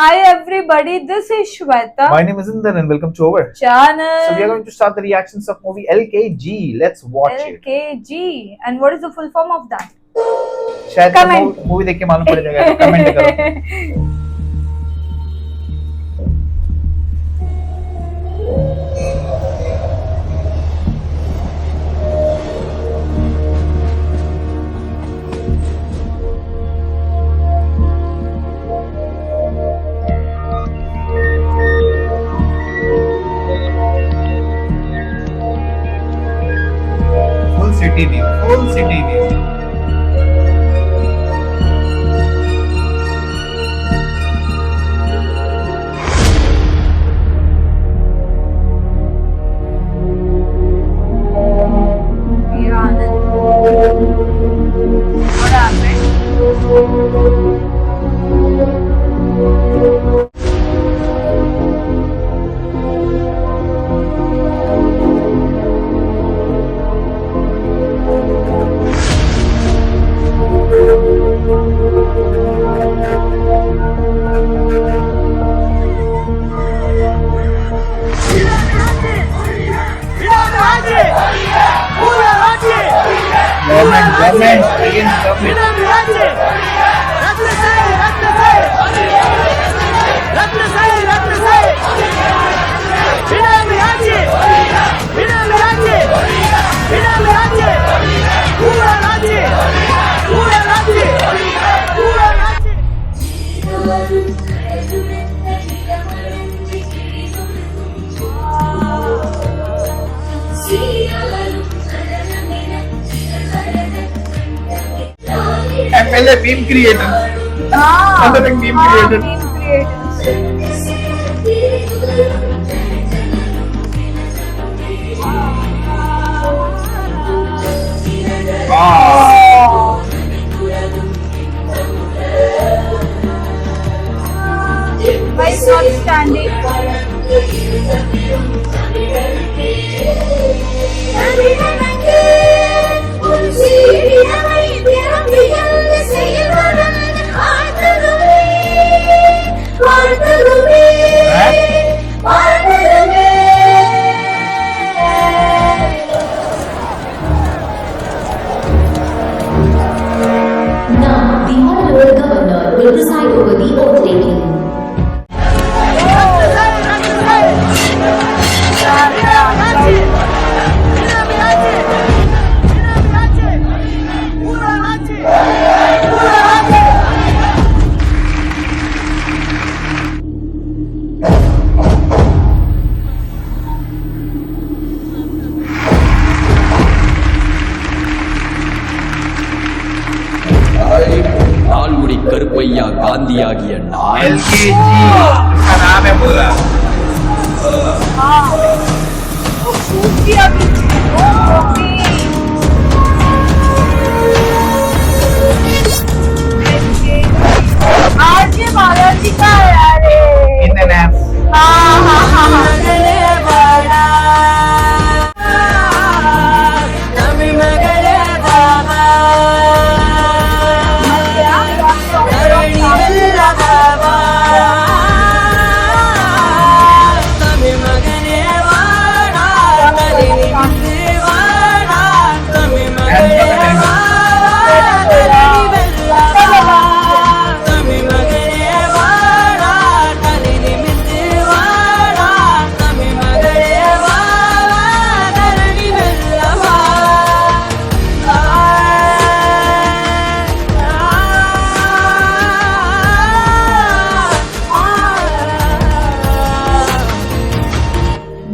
Hi everybody, this is Shweta. My name is Inder and welcome to our channel. So we are going to start the reactions of movie LKG. Let's watch it. LKG. And what is the full form of that? शायद Comment. Movie देख के मालूम पड़ जाएगा, comment करो. Full city view. Yeah, Anand. What happened? Government against government. MLA meme creator. Another meme creator. Meme creators. Why is not standing? Now, the Honorable Governor will preside over the oath taking. நால்குடி Karuppaiya காந்தியாகிய நான் LKG. इसका नाम है पूरा. Shoot किया भी. आज ये बालाजी का है यार. In the name. हाँ.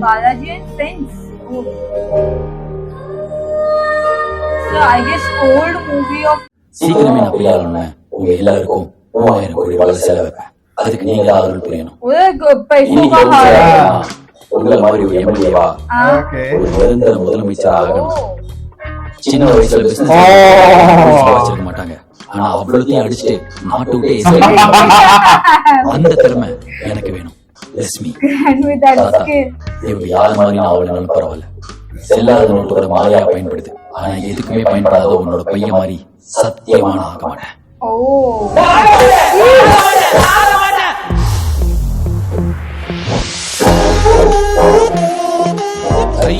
Balaji and friends. Oh. So I guess old movie of. சீக்கிரமே நான் பெரியாளன உங்க எல்லாருக்கும் 3000 கோடி டாலர் செலவைப்பேன். அதுக்கு நீங்க ஆதரவு புரியணும். पैसों का हाल है. உங்களை மாதிரி ஒரு எம்எல்ஏவா Okay. ஒரு நிரந்தர முதலமைச்சர் ஆகணும். சின்ன வயசுல பிசினஸ் வச்சிருக்க மாட்டாங்க. ஆனா அவ்வளவுத்தையும் அடிச்சுட்டு நாட்டு விட்டே அந்த திறமை எனக்கு வேணும். Lakshmi And with that skill. இவங்க யார் மாதிரி நான் அவளாலும் பரவாயில்ல. செல்லாத நோட்டோட மாலையா பயன்படுது. ஆனா எதுக்குமே பயன்படாத உன்னோட பையன் மாதிரி சத்தியமா நான் ஆக மாட்டேன். Oh.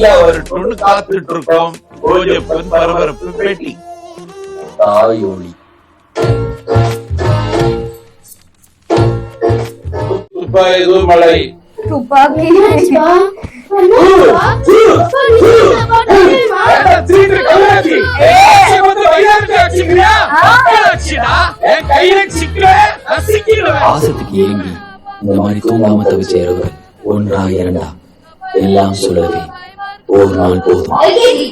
ஐயா வரட்டும்னு காத்துட்டு இருக்கோம். ஓஜப்பன் பரபரப்பு பேட்டி. தாயோலி ஏதோ மழை. துப்பாக்கி பாசத்துக்கு ஏங்கி இந்த மாதிரி தூங்காம தவிச்ச இரவுகள் ஒன்றா இரண்டா எல்லாம் சொல்லவே ஒரு நாள் போதும். எல்கேஜி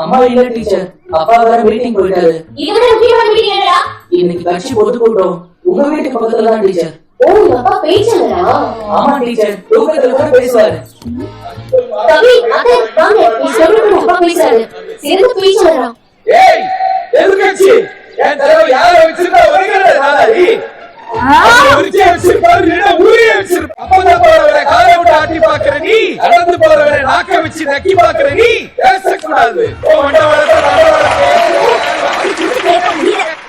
அம்மா இல்ல டீச்சர், அப்பா வேற மீட்டிங் போயிட்டாரு. இன்னைக்கு கட்சி பொதுக்கூட்டம் உங்க வீட்டுக்கு பக்கத்துல தான் டீச்சர். ஆமா டீச்சர், தூக்கத்துல கூட பேசுவாரு. ஏய் எதுக்காச்சு என் தலைவர் யார வச்சிருந்தா ஒருங்கடா நாளாடி ஒருக்கே வச்சிருப்பாரு இல்ல ஊரே வச்சிருப்பா. அப்பதான் போறவரை காலை விட்டு ஆட்டி பாக்குற நீ, நடந்து போறவரை நாக்க வச்சு நக்கி பாக்குற நீ பேசக்கூடாது.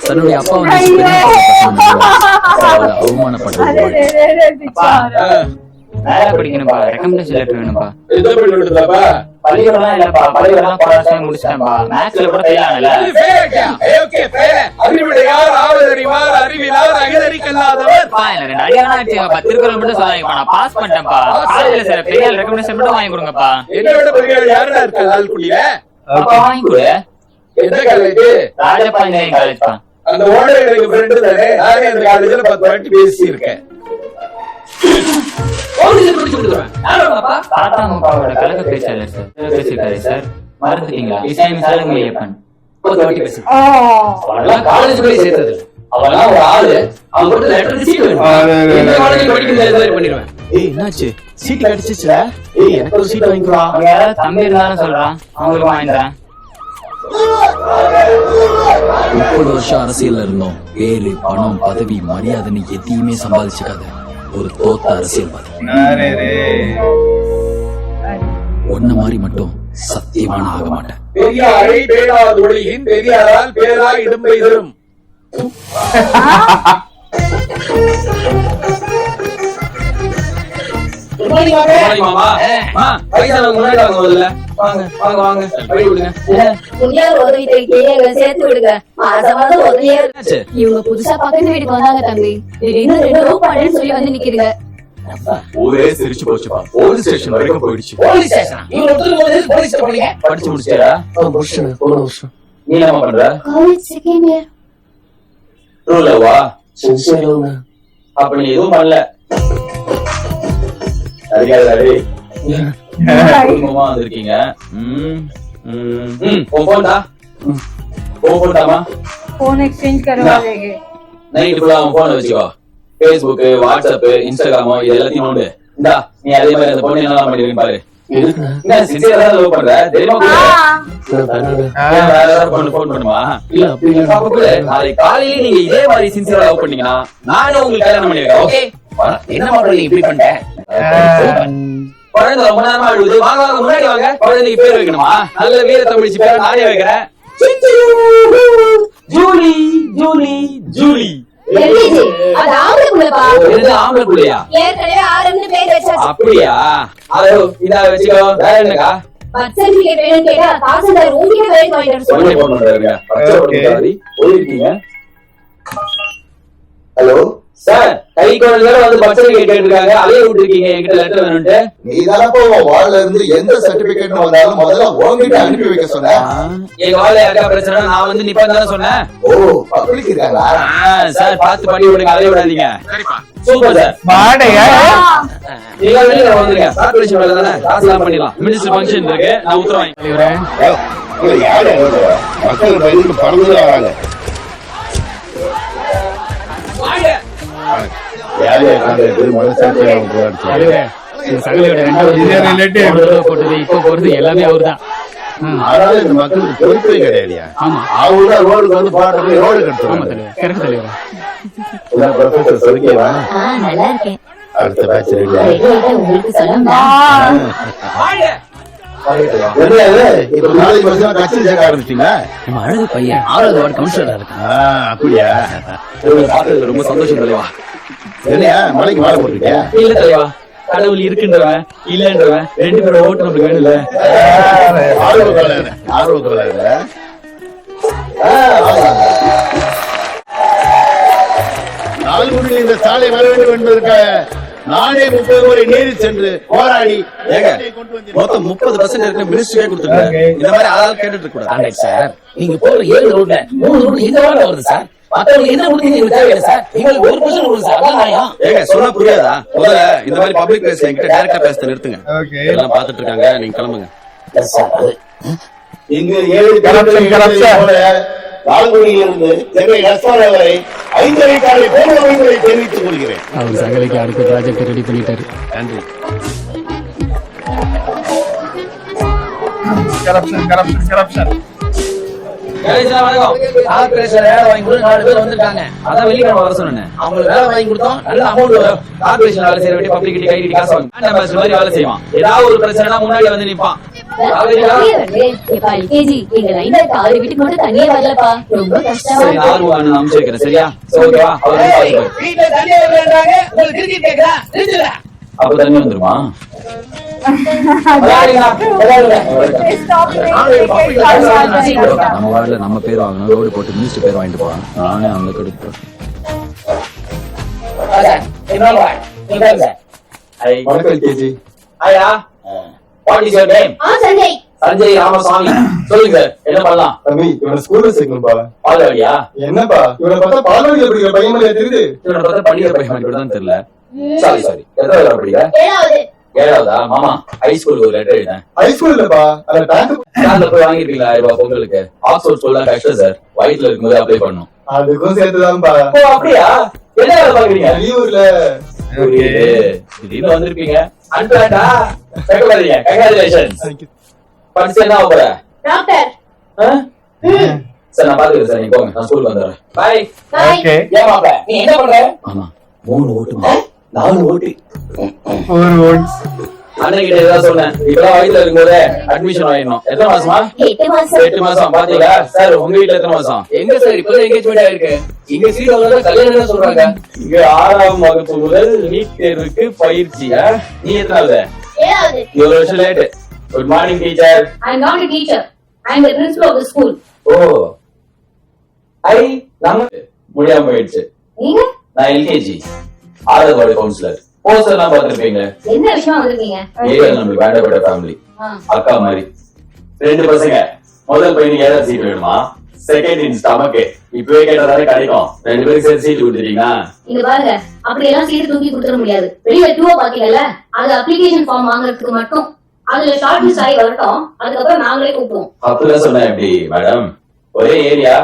தன்னுடைய அப்பா வந்து அவமானப்படுறது. வேலை படிக்கணும்பா, ரெக்கமெண்டேஷன் லெட்டர் வேணும்பா. என்ன பண்ணி விடுதாப்பா? பள்ளிக்கூடலாம் இல்லப்பா, பள்ளிக்கூடலாம் போன வருஷம் முடிச்சிட்டேன்பா. மேக்ஸ்ல கூட ஃபெயில் ஆனல. Okay fail. அறிவுடையார் ஆவதறிவார் அறிவிலார் அகதறிக்கல்லாதவர். பா எனக்கு 2 அடியானா ஆச்சுப்பா. திருக்குறள் மட்டும் சொன்னாங்கப்பா, நான் பாஸ் பண்ணிட்டேன்ப்பா. காலேஜ்ல சார் பெரிய ரெக்கமெண்டேஷன் மட்டும் வாங்கி கொடுங்கப்பா. என்னோட பெரிய யாரடா இருக்கா லால்குடியில? அப்பா வாங்கி கொடு. எந்த காலேஜ்? ராஜப்பா இன்ஜினியரிங் காலேஜ்ப்பா. அந்த ஓனர் எனக்கு ஃப்ரெண்ட் தானே, நானே அந்த காலேஜ்ல 10 வாட்டி பேசி இருக்கேன். தாத்தா அப்பாவோட கலக பேச்சாளர் சார் பேசிருக்காரு சார், மறந்துட்டீங்களா? இஸ்லாமிய சாலுங்க ஐயப்பன் 10 வாட்டி பேசி காலேஜ் போய் சேர்த்தது. அவெல்லாம் ஒரு ஆளு, அவங்க கூட லெட்டர் ரிசீவ் வேணும். எந்த காலேஜ் படிக்கிறது அது மாதிரி பண்ணிடுவேன். ஏய் என்னாச்சு, சீட் கிடைச்சிச்சுல? ஏய் எனக்கு ஒரு சீட் வாங்கிக்கோ. அவங்க யாராவது தம்பி இருந்தாலும் சொல்றான், அவங்களுக்கு வாங்கி தரேன். 30 வருஷம் அரசியல்ல இருந்தோம். பேரு பணம் பதவி மரியாதைன்னு எதையுமே சம்பாதிச்சுக்காத ஒரு தோத்த அரசியல்வாதி. ஒன்ன மாதிரி மட்டும் சத்தியமான ஆக மாட்டேன். பெரியாரை பேராது ஒளியின் பெரியாரால் பேரா இடும்பை தரும். சேர்த்து விடுங்க. இவங்க புதுசா பக்கத்து வீட்டுக்கு வந்தாங்க தம்பி. திடீர்னு 2 ரூபா பண்ணுன்னு சொல்லி வந்து நிக்கிறீங்க. ஊரே சிரிச்சு போச்சுப்பா. போலீஸ் ஸ்டேஷன் வரைக்கும் போயிடுச்சு. போலீஸ் ஸ்டேஷன் இவங்க போலீஸ் போனீங்க? படிச்சு முடிச்சியா? முடிச்சேன் போன வருஷம். நீ என்ன பண்ற? College second year. ரூலவா? சின்சியர்ங்க. அப்ப நீ எதுவும் பண்ணல. அதிகாரி குடும்பமா வந்திருக்கீங்க. உன் போன்டா? உன் போன்டாமா? फोन एक्सचेंज करवा देंगे. நைட் ஃபுல்லா உன் போனை வச்சுக்கோ. Facebook, WhatsApp, Instagram இது எல்லாத்தையும் நோண்டு. இந்தா நீ அதே மாதிரி அந்த பொண்ணு என்னலாம் பண்ணிருக்கீங்க பாரு. என்ன சின்சியரா லவ் பண்ற? தெரியுமா? வேற பொண்ணு போன் பண்ணுமா? இல்ல அப்படி இல்ல. அப்ப கூட நாளைக்கு காலையில நீங்க இதே மாதிரி சின்சியரா லவ் பண்ணீங்கன்னா நானே உங்களுக்கு கல்யாணம் பண்ணி வைக்கிறேன். ஓகே? என்ன மாப்பிள்ளை இப்படி பண்ணிட்டேன்? குழந்தை ரொம்ப நேரமா அழுகுது. வாங்க வாங்க முன்னாடி வாங்க. குழந்தைக்கு பேர் வைக்கணுமா? நல்ல வீர தமிழ்ச்சி பேர் நானே வைக்கிறேன். Julie Julie Julie. எல்கேஜி அது ஆம்பளை புள்ளப்பா. இது ஆம்பளை புள்ளையா? ஏற்கனவே ஆரம்பி பேர் வச்சாச்சு. அப்படியா? அதோ இதா வச்சுக்கோ. வேற என்னக்கா? பர்த் சர்டிபிகேட் வேணும்னு கேட்டா தாசில்தார் உங்ககிட்ட வேலைக்கு வாங்கிட்டு உடனே சொல்லுங்க. போன் பண்றாருங்க. பச்சை உடம்புக்காரி போயிருக்கீங்க. ஹலோ சார், கை குழந்தை வந்து பர்த் சர்டிபிகேட் கேட்டிருக்காங்க. அதையே விட்டுருக்கீங்க என்கிட்ட லெட்டர் வேணும்ட்டு. நீ தானப்பா உன் வார்டுல இருந்து எந்த சர்டிபிகேட் வந்தாலும் முதல்ல உங்ககிட்ட அனுப்பி வைக்க சொன்ன. எங்க வார்டுல யாருக்கா பிரச்சனை நான் வந்து நிப்பேன்னு தானே சொன்னேன். ஓ பப்ளிக் இருக்காங்களா? சார் பார்த்து பண்ணி விடுங்க, அதைய விடாதீங்க. Super sir. நீங்க வெளியில வந்துருங்க. கார்பரேஷன் வேலை தானே, காசுலாம் பண்ணிடலாம். மினிஸ்டர் ஃபங்க்ஷன் இருக்கு, நான் உத்தரவாங்க. இங்க யாரு மக்கள் பயிருக்கு பறந்துதான் வராங்க. யாரு எல்லாமே அவர்தான். ஆனாலும் இந்த மக்களுக்கு பொறுப்பே கிடையாதுயா. அவங்க ரோடுக்கு வந்து பாட்டு ரோடு கட்டுவாங்க. ப்ரொஃபசர் சொல்லிக்கவா? நல்லா இருக்கேன். அடுத்த பேட்ச் ரெடியா? உங்களுக்கு சொல்லுங்க. இப்ப நாளைக்கு வருஷம் கட்சி சேர்க்க ஆரம்பிச்சீங்களா? நம்ம அழகு பையன் 6வது வார்டு கவுன்சிலரா இருக்கான். அப்படியா? பார்த்ததுல ரொம்ப சந்தோஷம் தலைவா. என்னையா மலைக்கு மாலை போட்டுருக்கியா? இல்ல தலைவா, கடவுள் இருக்குன்றவன் இல்லன்றவன் 2 பேரோட ஓட்டு நமக்கு வேணும்ல. ஆர்வ கோளாறு. நால்குடியில் இந்த சாலை வர வேண்டும் என்பதற்காக நானே 30 முறை நேரில் சென்று போராடி மொத்தம் 30% இருக்கிற மினிஸ்ட்ரியே கொடுத்துருக்காங்க. இந்த மாதிரி ஆள் கேட்டுட்டு இருக்க கூடாது சார். நீங்க போற 7 ரோட்ல 3 ரோடு எங்க வேலை வருது சார். மத்தவங்க என்ன கொடுத்தீங்க எங்களுக்கு தேவையில்லை சார். எங்களுக்கு 1% கொடுங்க சார். அதான் நியாயம். ஏங்க சொன்னா புரியாதா? முதல்ல இந்த மாதிரி பப்ளிக் பிளேஸ்ல என்கிட்ட டைரக்டா பேச நிறுத்துங்க. எல்லாம் பாத்துட்டு இருக்காங்க, நீங்க கிளம்புங்க. இங்கு 7 போல லால்குடியிலிருந்து சென்னை நஸ்வானா வரை 5 வழிக்காலை போடுவதை தெரிவித்துக் கொள்கிறேன். அவர் சகலைக்கு அடுத்த ப்ராஜெக்ட் ரெடி பண்ணிட்டாரு. நன்றி. கார்பரேஷன் வேலை வாங்கி கொடுத்து 4 பேர் வந்திருக்காங்க. அதான் வெள்ளிக்கிழமை வர சொன்னேன். அவங்களுக்கு வேலை வாங்கி கொடுத்தோம், நல்ல அமௌண்ட் வரும். கார்பரேஷன் வேலை செய்யற வேண்டிய பப்ளிக் கை கட்டி காசு வாங்க மாதிரி வேலை செய்வான். ஏதாவது ஒரு பிரச்சனை முன்னாடி வந்து நிப்பான். அனுப்பிச்சு வைக்கிறேன் சரியா? வீட்டுல தண்ணி வரலன்றாங்க, உங்களுக்கு கிரிக்கெட் கேக்குதா? அப்ப தண்ணி வந்துருமா? நம்ம வார்டுல நம்ம பேர் வாங்கணும், ரோடு போட்டு மினிஸ்டர் பேர் வாங்கிட்டு போவான். நானே அந்த கடுப்பு. வணக்கம் கேஜி. ஐயா, what is your name? Sanjay. Sanjay Ramasamy. சொல்லுங்க என்ன பண்ணலாம்? தம்பி இவனை ஸ்கூல்ல சேர்க்கணும்பா. பால்வாடியா? என்னப்பா இவனை பார்த்தா பால்வாடியில படிக்கிற பையன் மாதிரி தெரியுது. இவனை பார்த்தா படிக்கிற பையன் மாதிரி தான் தெரியல. சாரி எத்தனை வேலை படிக்கிற? 7வது. 7வதா? மாமா ஹைஸ்கூலுக்கு ஒரு லெட்டர் எழுதேன். ஹைஸ்கூல் இல்லப்பா, அந்த பேங்க். போய் வாங்கிருக்கீங்களா 1000 ரூபாய் பொங்கலுக்கு? ஆக்ஸ்போர்ட் ஸ்கூல்ல கஷ்டம் சார், வயிற்றுல இருக்கும்போது அப்ளை பண்ணும். அதுக்கும் சேர்த்துதான்ப்பா. ஓ அப்படியா? என்ன வேலை பாக்குறீங்க? வெளியூர்ல திடீர்னு வந்திருப்பீங்க. அன்பிளான்டா? கேட்காதீங்க. கங்க்ராச்சுலேஷன்ஸ். படிச்சு என்ன ஆக போற? டாக்டர். சார் நான் பாத்துக்கிறேன் சார், நீங்க போங்க, நான் ஸ்கூலுக்கு வந்துடுறேன். பை. ஓகே. ஏன் மாப்ள நீ என்ன பண்ற? ஆமா 3 ஓட்டுமா? 4 ஓட்டு. ஒரு ஓட்ஸ். அண்ணன் கிட்ட ஏதாவது சொன்னேன். இப்பெல்லாம் வயிற்றுல இருக்கும்போது அட்மிஷன் வாங்கிடணும். எத்தனை மாசமா? 8 மாசம். 8 மாசம். பாத்தீங்களா சார், உங்க வீட்டுல எத்தனை மாசம்? எங்க சார் இப்பதான் எங்கேஜ்மெண்ட் ஆயிருக்கு. இங்க சீட் வாங்கலாம் கல்யாணம் சொல்றாங்க. இங்க 6ஆம் வகுப்பு முதல் நீட் தேர்வுக்கு பயிற்சியா? நீ எத்தனாவது? 7வது. நீ ஒரு வருஷம் late. Good morning teacher. I am not a teacher. I am the principal of the school. ஓ நம்ம முடியாம போயிடுச்சு. நீங்க நான் எல்கேஜி ஆறாவது வார்டு கவுன்சிலர். போஸ்டர் எல்லாம் பாத்துருப்பீங்க. என்ன விஷயமா வந்திருக்கீங்க? ஏரியா நம்மளுக்கு வேண்டப்பட்ட ஃபேமிலி. அக்கா மாதிரி 2 பசங்க. முதல் பையனுக்கு 7வது சீட் வேணுமா? Second in stomach. இப்பவே கேட்டதாலே கிடைக்கும். 2 பேருக்கு சேர்த்து சீட் கொடுத்துட்டீங்களா? இங்க பாருங்க, அப்படி எல்லாம் சீட் தூக்கி கொடுத்துட முடியாது. வெளியில 2 பாத்தீங்கல்ல, அது அப்ளிகேஷன் ஃபார்ம் வாங்குறதுக்கு மட்டும். அதுல ஷார்ட் லிஸ்ட் ஆகி வரட்டும், அதுக்கப்புறம் நாங்களே கூப்பிடுவோம். அப்படிதான் சொன்னேன். எப்படி மேடம், ஒரே ஏரியா,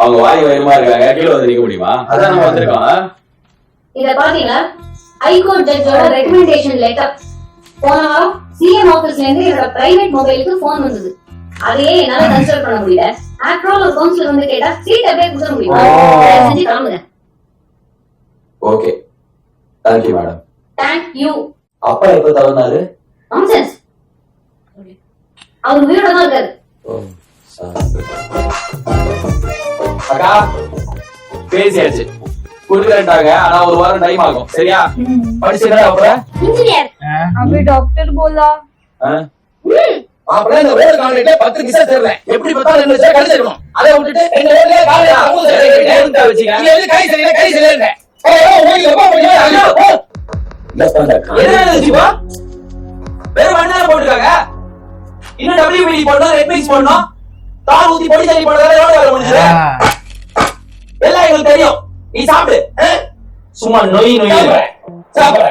அவங்க வாய் வயமா இருக்காங்க, கீழே வந்து நிக்க முடியுமா? அதான் நம்ம வந்திருக்கோம். இத பாத்தீங்களா, ஹைகோர்ட் ஜட்ஜோட ரெக்கமெண்டேஷன் லெட்டர். போன வாரம் சிஎம் ஆபீஸ்ல இருந்து என்னோட பிரைவேட் மொபைலுக்கு போன் வந்தது. அதையே என்னால கன்சிடர் பண்ண முடியல. ஆஃப்டர் ஆல் ஒரு கவுன்சிலர் வந்து கேட்டா சீட் அப்படியே கொடுக்க முடியுமா? செஞ்சு காணுங்க. Okay, thank you madam. Thank you. அப்பா எப்ப தவறினாரு? நான்சென்ஸ். அவர் உயிரோட தான் இருக்காரு. அக்கா பேசியாச்சு, கொடுக்கறேன்டாங்க. ஆனா ஒரு வாரம் டைம் ஆகும். சரியா? படிச்சுக்கடா அப்புறம் इंजीनियर. अभी डॉक्टर बोला. மாப்ள இந்த ரோடு கான்ட்ராக்ட்ல 10 கிசா சேர்றேன். எப்படி பார்த்தாலும் 2 லட்சம் கிடைச்சிரும். அதை விட்டுட்டு எங்க ரோட்ல காலையா எடுத்து வச்சுக்க. நீ எது கை சரியில்லை கை சரியில்லை. ஓடி அப்பா போய் லெஸ் பண்ணடா. என்ன நினைச்சுப்பா? வேற வண்டில போட்டுருக்காங்க. இன்னும் WBD போடணும், ரெட்மிக்ஸ் போடணும், தார் ஊத்தி பொடி தண்ணி போடுறதால எவ்வளவு வேலை முடிஞ்சது? எல்லாம் எங்களுக்கு தெரியும். நீ சாப்பிடு. சும்மா நொய் சாப்பிடு.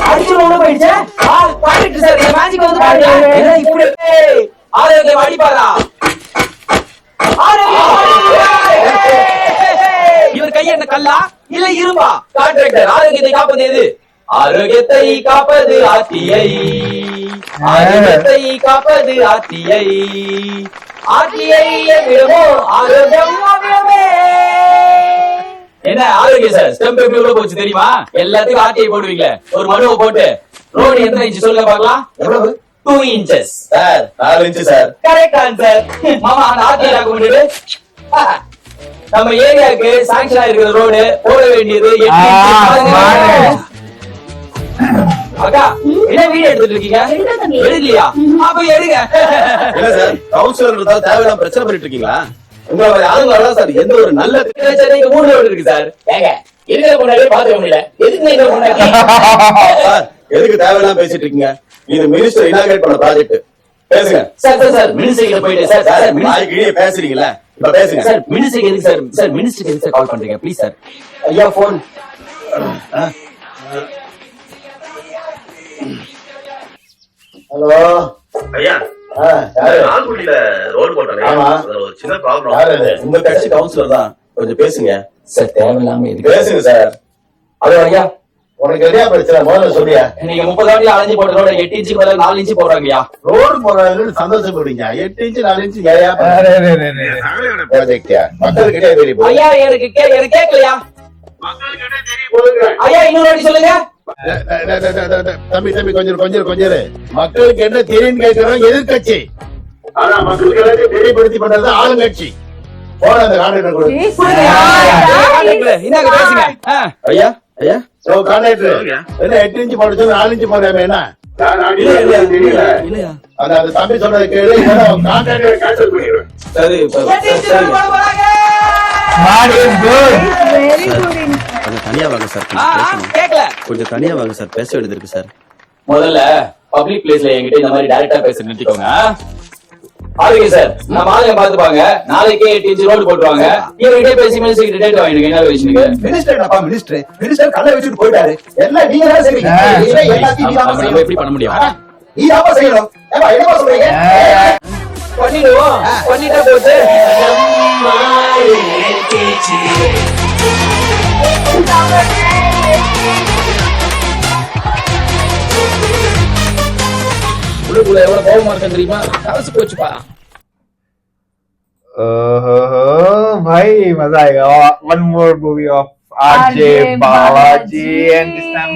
அடிச்சு உள்ள போயிடுச்சு. கான்ட்ராக்ட் சார் இந்த மேஜிக் வந்து பாருங்க. என்ன இப்படி ஆரோக்கியம் அடிப்பாரா? இவர் கைய என்ன கல்லா இல்ல இரும்பா? கான்ட்ராக்டர் ஆரோக்கியத்தை காப்பது எது? ஆரோக்கியத்தை காப்பது ஆர்டிஐ. ஆரோக்கியத்தை காப்பது ஆர்டிஐ. ஆர்டிஐ விடமோ ஆரோக்கியம் விடமே. என்ன ஆரோக்கியம் சார், ஸ்டெம்ப் எப்படி உள்ள போச்சு தெரியுமா? எல்லாத்துக்கும் ஆர்டிஐ போடுவீங்க. ஒரு மனுவை போட்டு ரோடு எத்தனை இன்ச் சொல்லுங்க பார்க்கலாம். எவ்வளவு? 2 inches. Sir 4 inch sir. Correct answer. மாமா அந்த ஆர்டிஐ டாக்குமெண்ட் நம்ம ஏரியாவுக்கு சாங்ஷன் ஆயிருக்கிற ரோடு போட வேண்டியது 8 inch. அக்கா என்ன வீடியோ எடுத்துட்டு இருக்கீங்க? எடுக்கலையா? அப்ப எடுங்க. இல்ல சார், கவுன்சிலர் இருந்தாலும் தேவையில்லாம பிரச்சனை பண்ணிட்டு இருக்கீங்களா? உங்களை ஆளுங்களால சார் எந்த ஒரு நல்ல சென்னைக்கு 3 ரோடு இருக்கு சார். ஏங்க இருக்கிற பொண்ணாலே பாத்துக்க முடியல, எதுக்கு நீங்க பொண்ணாக்கி? சார், எதுக்கு தேவையில்லாம பேசிட்டு இருக்கீங்க? இது மினிஸ்டர் இனாகிரேட் பண்ண ப்ராஜெக்ட். பேசுங்க சார் மினிஸ்டர் கிட்ட போயிட்டு சார் நாளைக்கு பேசுறீங்கல்ல, இப்ப பேசுங்க சார். மினிஸ்டர் எதுக்கு சார் மினிஸ்டர் எதுக்கு கால் பண்றீங்க? Please sir. ஐயா போன். ஹலோ ஐயா, ஆல்குடியில ரோடு போட்டாங்க. ஆமா. ஒரு சின்ன ப்ராப்ளம். உங்க கட்சி கவுன்சிலர் தான், கொஞ்சம் பேசுங்க சார் தேவையில்லாம எதுக்கு பேசுங்க சார். ஹலோ ஐயா, உனக்கு என்ன பிரச்சனை முதல்ல சொல்லியா? நீங்க 30 வாட்டி அலைஞ்சு போட்ட ரோட 8 இன்ச்சுக்கு பதிலா 4 இன்ச்சு போடுறாங்கய்யா. ரோடு போறாங்கன்னு சந்தோஷப்படுறீங்க. 8 இன்ச் 4 இன்ச் ஏயா ப்ராஜெக்ட் மக்களுக்கிட்டே தெரிய போகுது. ஐயா எனக்கு கேட்கலையா? ஐயா இன்னொரு வாட்டி சொல்லுங்க. தம்பி கொஞ்சம் மக்களுக்கு என்ன தெரியும் கேட்கிறோம் எதிர்கட்சி. ஆனா மக்களுக்கு எல்லாத்தையும் தெரியப்படுத்தி பண்றது ஆளுங்கட்சி. போன அந்த கான்ட்ராக்டர் கொடு. இந்தாங்க பேசுங்க. ஐயா ஐயா, கான்ட்ராக்டர் என்ன 8 இன்ச் போட சொல்லி 4 இன்ச் போடாம என்ன? இல்லையா அந்த தம்பி சொன்னதை கேளு, கான்ட்ராக்டர் கேன்சல் பண்ணிடுவேன். சரி Very good. கொஞ்சம் தனியா வாங்க சார், கேட்கல. கொஞ்சம் தனியா வாங்க சார், பேச வேண்டியது இருக்கு சார். முதல்ல பப்ளிக் பிளேஸ்ல என்கிட்ட இந்த மாதிரி டைரக்டா பேச நிறுத்திக்கோங்க. ஆளுங்க சார், நம்ம ஆளுங்க பாத்துப்பாங்க. நாளைக்கே 8 இன்ச் ரோடு போட்டுருவாங்க. இவர்கிட்ட பேசி மினிஸ்டர் கிட்ட டேட் வாங்கிடுங்க. என்ன விஷயத்துக்கு? மினிஸ்டர் கல்லை வச்சுட்டு போயிட்டாரு. எல்லாம் நீங்க தான் செய்றீங்க. எல்லாத்தையும் நம்ம எப்படி பண்ண முடியும்? நீ தான் செய்யணும். ஏமா என்னமா சொல்றீங்க? பண்ணிடுவோம். பண்ணிட்டா போச்சு. உள்ளுக்குள்ள எவ்வளவு கோபமா இருக்கு தெரியுமா? காசு போச்சுப்பா. भाई मजा आएगा. One more movie of RJ Balaji, and this time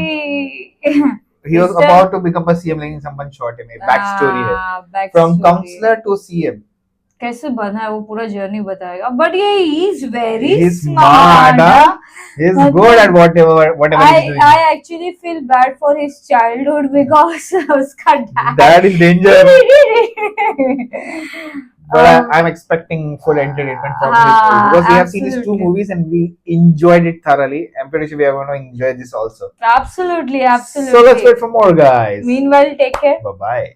he was about to become a CM. लेकिन someone shot him. Backstory है. From counselor to CM. कैसे बना है वो पूरा जर्नी बताएगा. बट ये is very He's smart. He's good at whatever he's doing. I actually feel bad for his childhood because उसका That is danger. But Um, I'm expecting full entertainment from this movie because we have seen these 2 absolutely. movies and we enjoyed it thoroughly. I'm pretty sure we are going to enjoy this also. Absolutely. So let's wait for more, guys. Meanwhile, take care. Bye bye.